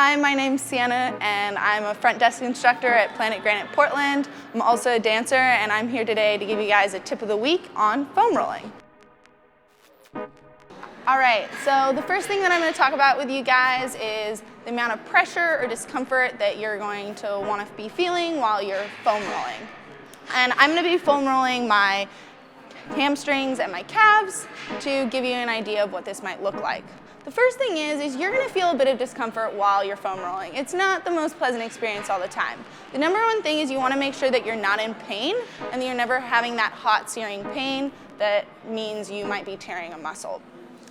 Hi, my name's Siena, and I'm a front desk instructor at Planet Granite Portland. I'm also a dancer, and I'm here today to give you guys a tip of the week on foam rolling. All right, so the first thing that I'm going to talk about with you guys is the amount of pressure or discomfort that you're going to want to be feeling while you're foam rolling. And I'm going to be foam rolling my hamstrings and my calves to give you an idea of what this might look like. The first thing is you're going to feel a bit of discomfort while you're foam rolling. It's not the most pleasant experience all the time. The number one thing is you want to make sure that you're not in pain and that you're never having that hot, searing pain that means you might be tearing a muscle.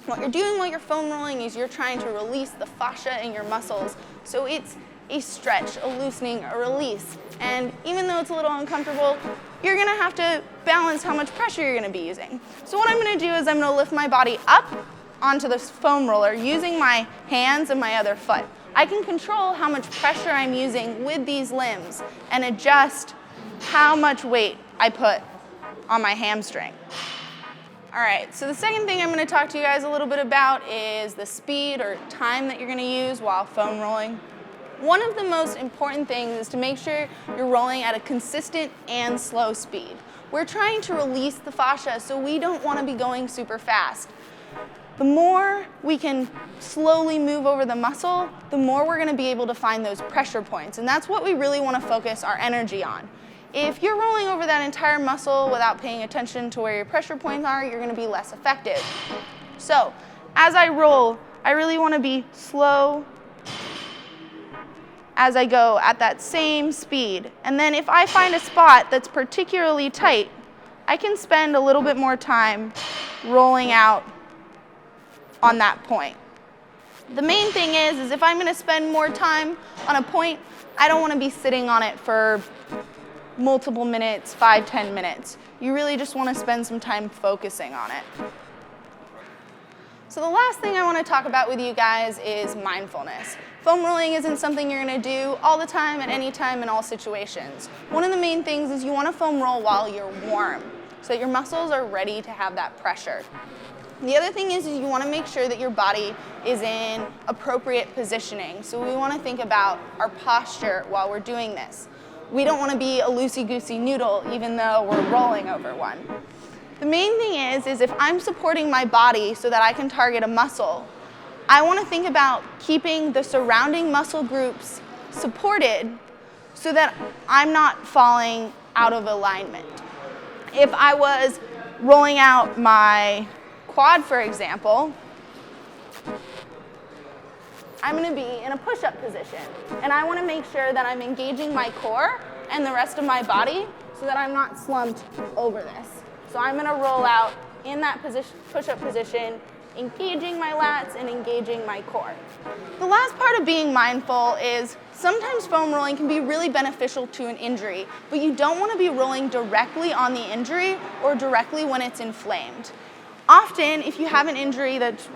What you're doing while you're foam rolling is you're trying to release the fascia in your muscles. So it's a stretch, a loosening, a release. And even though it's a little uncomfortable, you're going to have to balance how much pressure you're going to be using. So what I'm going to do is I'm going to lift my body up onto this foam roller using my hands and my other foot. I can control how much pressure I'm using with these limbs and adjust how much weight I put on my hamstring. All right, so the second thing I'm going to talk to you guys a little bit about is the speed or time that you're going to use while foam rolling. One of the most important things is to make sure you're rolling at a consistent and slow speed. We're trying to release the fascia, so we don't want to be going super fast. The more we can slowly move over the muscle, the more we're going to be able to find those pressure points. And that's what we really want to focus our energy on. If you're rolling over that entire muscle without paying attention to where your pressure points are, you're going to be less effective. So as I roll, I really want to be slow as I go at that same speed. And then if I find a spot that's particularly tight, I can spend a little bit more time rolling out on that point. The main thing is if I'm going to spend more time on a point, I don't want to be sitting on it for multiple minutes, 5-10 minutes. You really just want to spend some time focusing on it. So the last thing I want to talk about with you guys is mindfulness. Foam rolling isn't something you're going to do all the time, at any time, in all situations. One of the main things is you want to foam roll while you're warm, so that your muscles are ready to have that pressure. The other thing is you want to make sure that your body is in appropriate positioning. So we want to think about our posture while we're doing this. We don't want to be a loosey-goosey noodle even though we're rolling over one. The main thing is if I'm supporting my body so that I can target a muscle, I want to think about keeping the surrounding muscle groups supported so that I'm not falling out of alignment. If I was rolling out my quad, for example, I'm going to be in a push-up position. And I want to make sure that I'm engaging my core and the rest of my body so that I'm not slumped over this. So I'm going to roll out in that push-up position, engaging my lats and engaging my core. The last part of being mindful is sometimes foam rolling can be really beneficial to an injury, but you don't want to be rolling directly on the injury or directly when it's inflamed. Often, if you have an injury that's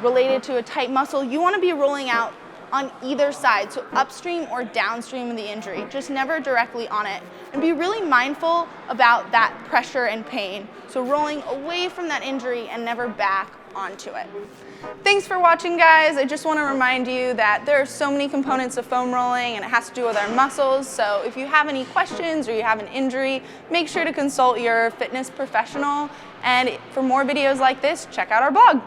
related to a tight muscle, you want to be rolling out on either side, so upstream or downstream of the injury, just never directly on it. And be really mindful about that pressure and pain, so rolling away from that injury and never back onto it. Thanks for watching, guys. I just want to remind you that there are so many components of foam rolling and it has to do with our muscles. So if you have any questions or you have an injury, make sure to consult your fitness professional. And for more videos like this, check out our blog.